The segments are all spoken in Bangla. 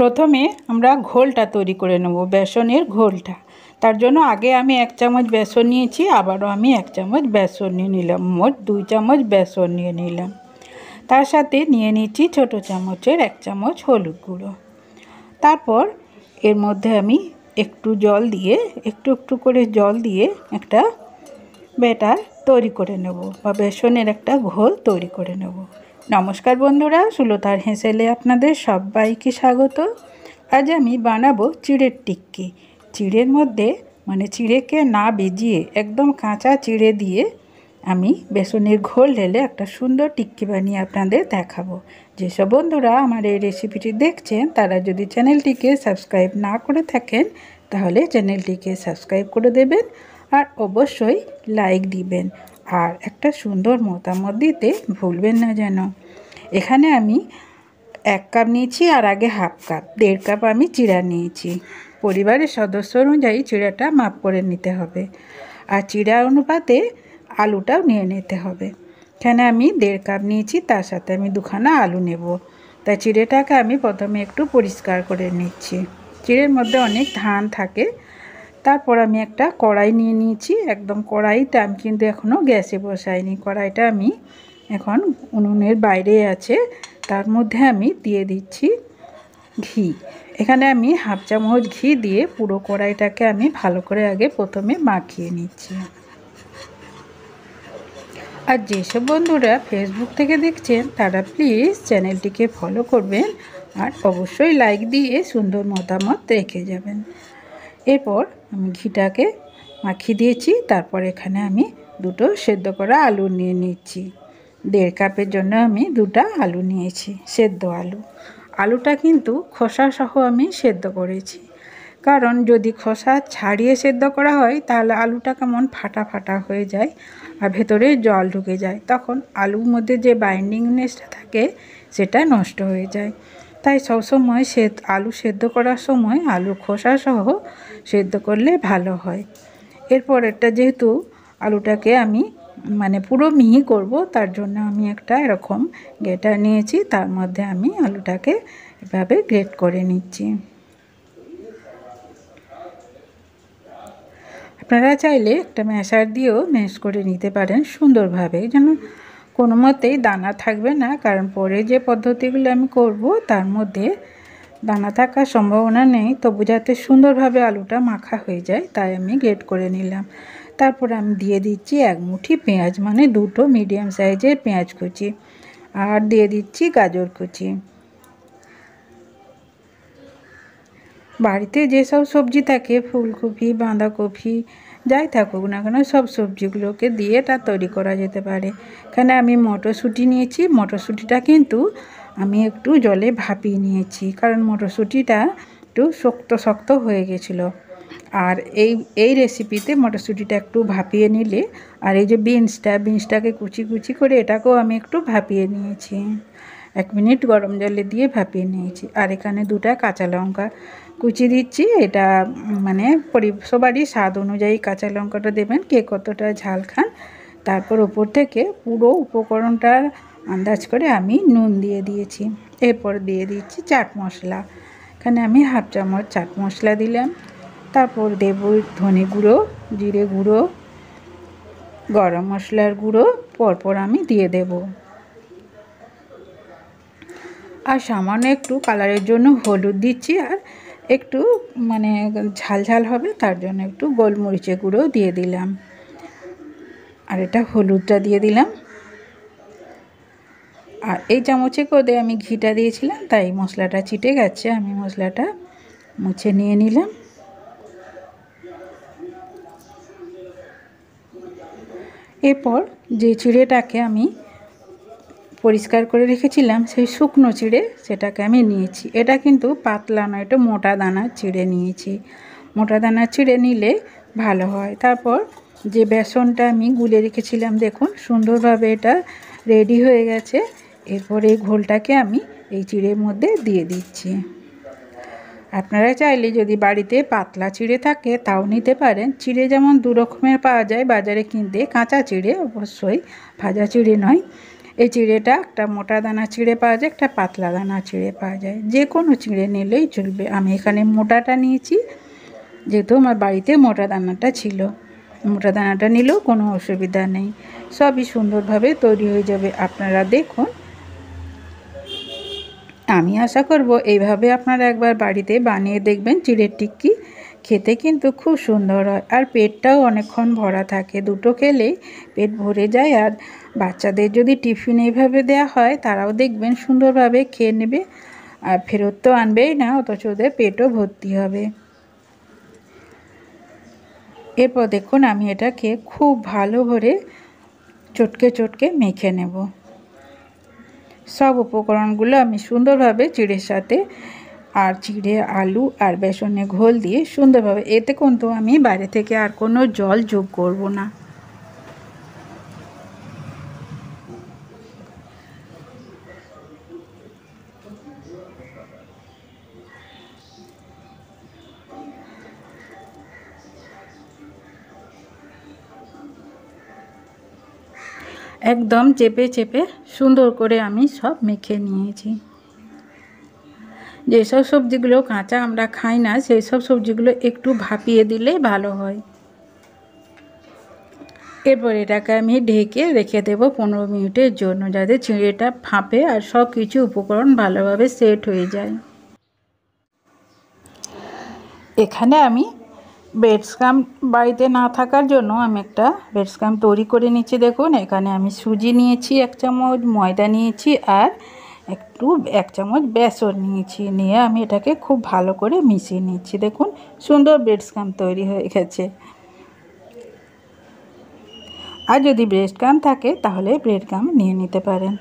প্রথমে আমরা ঘোলটা তৈরি করে নেব, বেসনের ঘোলটা। তার জন্য আগে আমি 1 চামচ বেসন নিয়েছি, আবারও আমি 1 চামচ বেসন নিয়ে নিলাম, মোট 2 চামচ বেসন নিয়ে নিলাম। তার সাথে নিয়ে নিচ্ছি ছোটো চামচের 1 চামচ হলুদ গুঁড়ো। তারপর এর মধ্যে আমি একটু জল দিয়ে, একটু করে জল দিয়ে একটা ব্যাটার তৈরি করে নেব, বা বেসনের একটা ঘোল তৈরি করে নেব। নমস্কার বন্ধুরা, সুলতার হেসেলে আপনাদের সবাইকে স্বাগত। আজ আমি বানাবো চিড়ের টিক্কি। চিড়ের মধ্যে চিড়েকে না ভিজিয়ে একদম কাঁচা চিড়ে দিয়ে আমি বেসনের ঘোল ঢেলে একটা সুন্দর টিক্কি বানিয়ে আপনাদের দেখাবো। যেসব বন্ধুরা আমার এই রেসিপিটি দেখছেন তারা যদি চ্যানেলটিকে সাবস্ক্রাইব না করে থাকেন তাহলে চ্যানেলটিকে সাবস্ক্রাইব করে দেবেন, আর অবশ্যই লাইক দিবেন, আর একটা সুন্দর মতামত দিতে ভুলবেন না যেন। এখানে আমি 1 কাপ নিয়েছি, আর আগে হাফ কাপ, 1.5 কাপ আমি চিড়া নিয়েছি। পরিবারের সদস্য অনুযায়ী চিড়াটা মাপ করে নিতে হবে, আর চিড়া অনুপাতে আলুটাও নিয়ে নিতে হবে। এখানে আমি 1.5 কাপ নিয়েছি, তার সাথে আমি 2খানা আলু নেব। তাই চিড়েটাকে আমি প্রথমে একটু পরিষ্কার করে নিচ্ছি। চিড়ের মধ্যে অনেক ধান থাকে। তারপর আমি একটা কড়াই নিয়ে নিয়েছি। একদম কড়াইটা আমি কিন্তু এখনও গ্যাসে বসাইনি, কড়াইটা আমি এখন উনুনের বাইরে আছে। তার মধ্যে আমি দিয়ে দিচ্ছি ঘি। এখানে আমি হাফ চামচ ঘি দিয়ে পুরো কড়াইটাকে আমি ভালো করে আগে প্রথমে মাখিয়ে নিচ্ছি। আর যেসব বন্ধুরা ফেসবুক থেকে দেখছেন তারা প্লিজ চ্যানেলটিকে ফলো করবেন, আর অবশ্যই লাইক দিয়ে সুন্দর মতামত রেখে যাবেন। এরপর আমি ঘিটাকে মাখিয়ে দিয়েছি। তারপর এখানে আমি 2টো সেদ্ধ করা আলু নিয়ে নিচ্ছি। 1.5 কাপের জন্য আমি 2টা আলু নিয়েছি, সেদ্ধ আলু। আলুটা কিন্তু খোসা সহ আমি সেদ্ধ করেছি, কারণ যদি খোসা ছাড়িয়ে সেদ্ধ করা হয় তাহলে আলুটা কেমন ফাটা ফাটা হয়ে যায় আর ভেতরে জল ঢুকে যায়, তখন আলুর মধ্যে যে বাইন্ডিংনেসটা থাকে সেটা নষ্ট হয়ে যায়। তাই সবসময় আলু সেদ্ধ করার সময় আলু খোসা সহ সেদ্ধ করলে ভালো হয়। এরপর এটা যেহেতু আলুটাকে আমি পুরো মিহি করব, তার জন্য আমি একটা এরকম গ্রেটার নিয়েছি, তার মধ্যে আমি আলুটাকে এভাবে গ্রেট করে নিচ্ছি। আপনারা চাইলে একটা ম্যাশার দিয়েও ম্যাশ করে নিতে পারেন সুন্দরভাবে, যেন কোনো মতেই দানা থাকবে না, কারণ পরে যে পদ্ধতিগুলো আমি করব তার মধ্যে দানা থাকার সম্ভাবনা নেই। তবু যাতে সুন্দরভাবে আলুটা মাখা হয়ে যায় তাই আমি গ্রেট করে নিলাম। তারপর আমি দিয়ে দিচ্ছি 1 মুঠি পেঁয়াজ, 2টো মিডিয়াম সাইজের পেঁয়াজ কুচি, আর দিয়ে দিচ্ছি গাজর কুচি। বাড়িতে যেসব সবজি থাকে, ফুলকপি, বাঁধাকপি, যাই থাকুক না কেন, সব সবজিগুলোকে দিয়ে এটা তৈরি করা যেতে পারে। এখানে আমি মটরশুঁটি নিয়েছি। মটরশুঁটিটা কিন্তু আমি একটু জলে ভাপিয়ে নিয়েছি, কারণ মটরশুঁটিটা একটু শক্ত শক্ত হয়ে গেছিলো। আর এই রেসিপিতে মটরশুঁটিটা একটু ভাপিয়ে নিলে, আর এই যে বিনসটাকে কুচি কুচি করে এটাকেও আমি একটু ভাপিয়ে নিয়েছি। 1 মিনিট গরম জলে দিয়ে ভাপিয়ে নিয়েছি। আর এখানে 2টা কাঁচা লঙ্কা কুচি দিচ্ছি। এটা সবারই স্বাদ অনুযায়ী কাঁচা লঙ্কাটা দেবেন, কে কতটা ঝাল খান। তারপর ওপর থেকে পুরো উপকরণটার আন্দাজ করে আমি নুন দিয়ে দিয়েছি। এরপর দিয়ে দিচ্ছি চাট মশলা। এখানে আমি হাফ চামচ চাট মশলা দিলাম। তারপর দেব ধনে গুঁড়ো, জিরে গুঁড়ো, গরম মশলার গুঁড়ো পরপর আমি দিয়ে দেব। আর সামান্য একটু কালারের জন্য হলুদ দিচ্ছি, আর একটু ঝাল ঝাল হবে তার জন্য একটু গোলমরিচের গুঁড়ো দিয়ে দিলাম। আর এটা হলুদটা দিয়ে দিলাম। আর এই চামচে করে আমি ঘিটা দিয়েছিলাম, তাই মশলাটা চিটে গেছে, আমি মশলাটা মুছে নিয়ে নিলাম। এরপর যে চিড়েটাকে আমি পরিষ্কার করে রেখেছিলাম সেই শুকনো চিড়ে সেটাকে আমি নিয়েছি। এটা কিন্তু পাতলা নয়, এটা মোটা দানার চিড়ে নিয়েছি। মোটা দানার চিড়ে নিলে ভালো হয়। তারপর যে বেসনটা আমি গুলে রেখেছিলাম, দেখুন সুন্দরভাবে এটা রেডি হয়ে গেছে। এরপর এই ঘোলটাকে আমি এই চিড়ের মধ্যে দিয়ে দিচ্ছি। আপনারা চাইলে যদি বাড়িতে পাতলা চিড়ে থাকে তাও নিতে পারেন। চিড়ে যেমন দু রকমের পাওয়া যায় বাজারে কিনতে, কাঁচা চিড়ে অবশ্যই, ভাজা চিড়ে নয়। এই চিড়েটা একটা মোটা দানা চিড়ে পাওয়া যায়, একটা পাতলা দানা চিড়ে পাওয়া যায়। যে কোনো চিড়ে নিলেই চলবে। আমি এখানে মোটাটা নিয়েছি, যেহেতু আমার বাড়িতে মোটা দানাটা ছিল। মোটা দানাটা নিলেও কোনো অসুবিধা নেই, সবই সুন্দরভাবে তৈরি হয়ে যাবে। আপনারা দেখুন, আমি আশা করব এইভাবে আপনারা একবার বাড়িতে বানিয়ে দেখবেন চিড়ের টিক্কি। খেতে কিন্তু খুব সুন্দর হয়, আর পেটটাও অনেকক্ষণ ভরা থাকে। দুটো খেলেই পেট ভরে যায়। আর বাচ্চাদের যদি টিফিন এইভাবে দেওয়া হয় তারাও দেখবেন সুন্দরভাবে খেয়ে নেবে, আর ফেরত তো আনবেই না, অথচ ওদের পেটও ভর্তি হবে। এরপর দেখুন আমি এটাকে খুব ভালো করে চটকে চটকে মেখে নেব। সব উপকরণগুলো আমি সুন্দরভাবে চিড়ের সাথে, আর চিড়ে, আলু আর বেসনে ঘোল দিয়ে সুন্দরভাবে, এতে কিন্তু আমি বাইরে থেকে আর কোনো জল যোগ করব না। একদম চেপে চেপে সুন্দর করে আমি সব মেখে নিয়েছি। যেসব সবজিগুলো কাঁচা আমরা খাই না সেই সব সবজিগুলো একটু ভাপিয়ে দিলেই ভালো হয়। এরপর এটাকে আমি ঢেকে রেখে দেবো 15 মিনিটের জন্য, যাতে চিড়েটা ফাঁপে আর সব কিছু উপকরণ ভালোভাবে সেট হয়ে যায়। এখানে আমি ব্রেড স্ক্রাম বাড়িতে না থাকার জন্য আমি একটা ব্রেড স্ক্রাম তৈরি করে নিচ্ছি। দেখুন এখানে আমি সুজি নিয়েছি 1 চামচ, ময়দা নিয়েছি আর এক চামচ বেসন নিয়েছি। নিয়ে আমি এটাকে খুব ভালো করে মিশিয়ে নিচ্ছি। দেখুন সুন্দর ব্রেড স্ক্রাম তৈরি হয়ে গেছে। আর যদি ব্রেড ক্রাম থাকে তাহলে ব্রেড ক্রাম নিয়ে নিতে পারেন।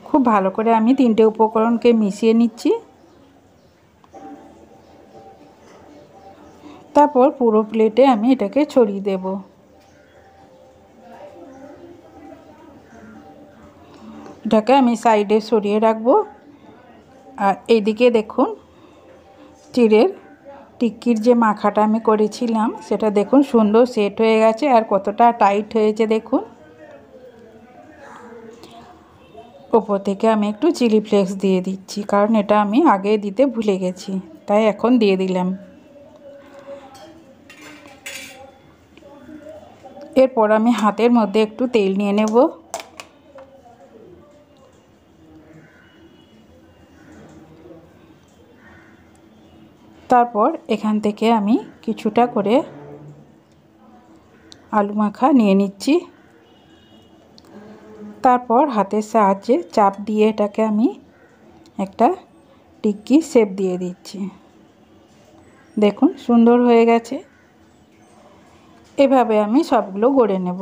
খুব ভালো করে আমি 3টে উপকরণকে মিশিয়ে নিচ্ছি। তারপর পুরো প্লেটে আমি এটাকে ছড়িয়ে দেব। এটাকে আমি সাইডে সরিয়ে রাখবো। আর এইদিকে দেখুন চিড়ের টিক্কির যে মাখাটা আমি করেছিলাম সেটা দেখুন সুন্দর সেট হয়ে গেছে, আর কতটা টাইট হয়েছে দেখুন। ওপর থেকে আমি একটু চিলি ফ্লেক্স দিয়ে দিচ্ছি, কারণ এটা আমি আগে দিতে ভুলে গেছি, তাই এখন দিয়ে দিলাম। এরপর আমি হাতের মধ্যে একটু তেল নিয়ে নেব। তারপর এখান থেকে আমি কিছুটা করে আলু মাখা নিয়ে নিচ্ছি। তারপর হাতের সাহায্যে চাপ দিয়ে এটাকে আমি একটা টিক্কি শেপ দিয়ে দিচ্ছি। দেখুন সুন্দর হয়ে গেছে। এভাবে আমি সবগুলো গড়ে নেব।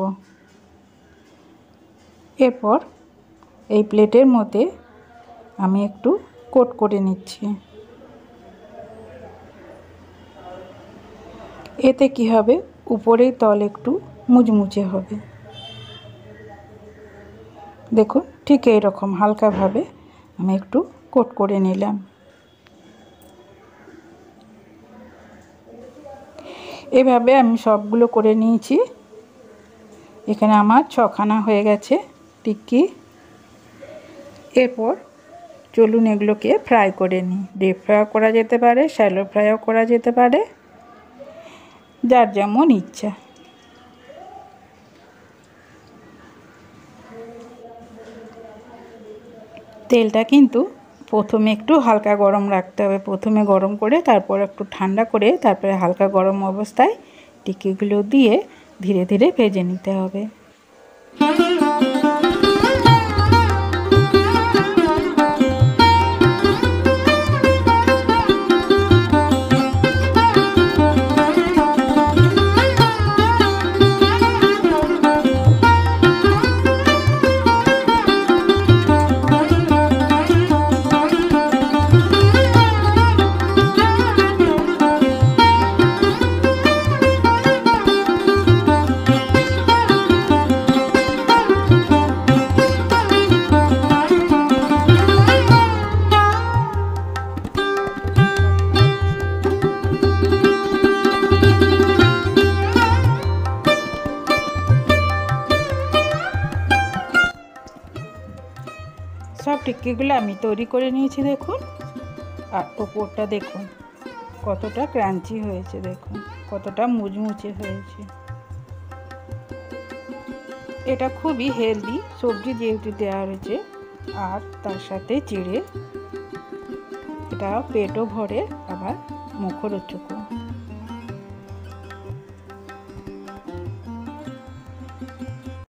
এরপর এই প্লেটের মধ্যে আমি একটু কোট করে নিচ্ছি। এতে কি হবে, উপরের তল একটু মুচমুচে হবে। দেখুন ঠিক এই রকম হালকাভাবে আমি একটু কোট করে নিলাম। এভাবে আমি সবগুলো করে নিয়েছি। এখানে আমার 6খানা হয়ে গেছে টিক্কি। এরপর চলুন এগুলোকে ফ্রাই করে নিই। ডিপ ফ্রাইও করা যেতে পারে, শ্যালো ফ্রাইও করা যেতে পারে, যার যেমন ইচ্ছা। তেলটা কিন্তু প্রথমে একটু হালকা গরম রাখতে হবে। প্রথমে গরম করে তারপর একটু ঠান্ডা করে তারপরে হালকা গরম অবস্থায় টিক্কিগুলো দিয়ে ধীরে ধীরে ভেজে নিতে হবে। সব টিক্কিগুলো আমি তৈরি করে নিয়েছি দেখুন। আর ওপরটা দেখুন কতটা ক্রাঞ্চি হয়েছে, দেখুন কতটা মুচমুচে হয়েছে। এটা খুবই হেলদি সবজি যেহেতু দেওয়া হয়েছে, আর তার সাথে চিড়ে, এটা পেটও ভরে আবার মুখরোচকও।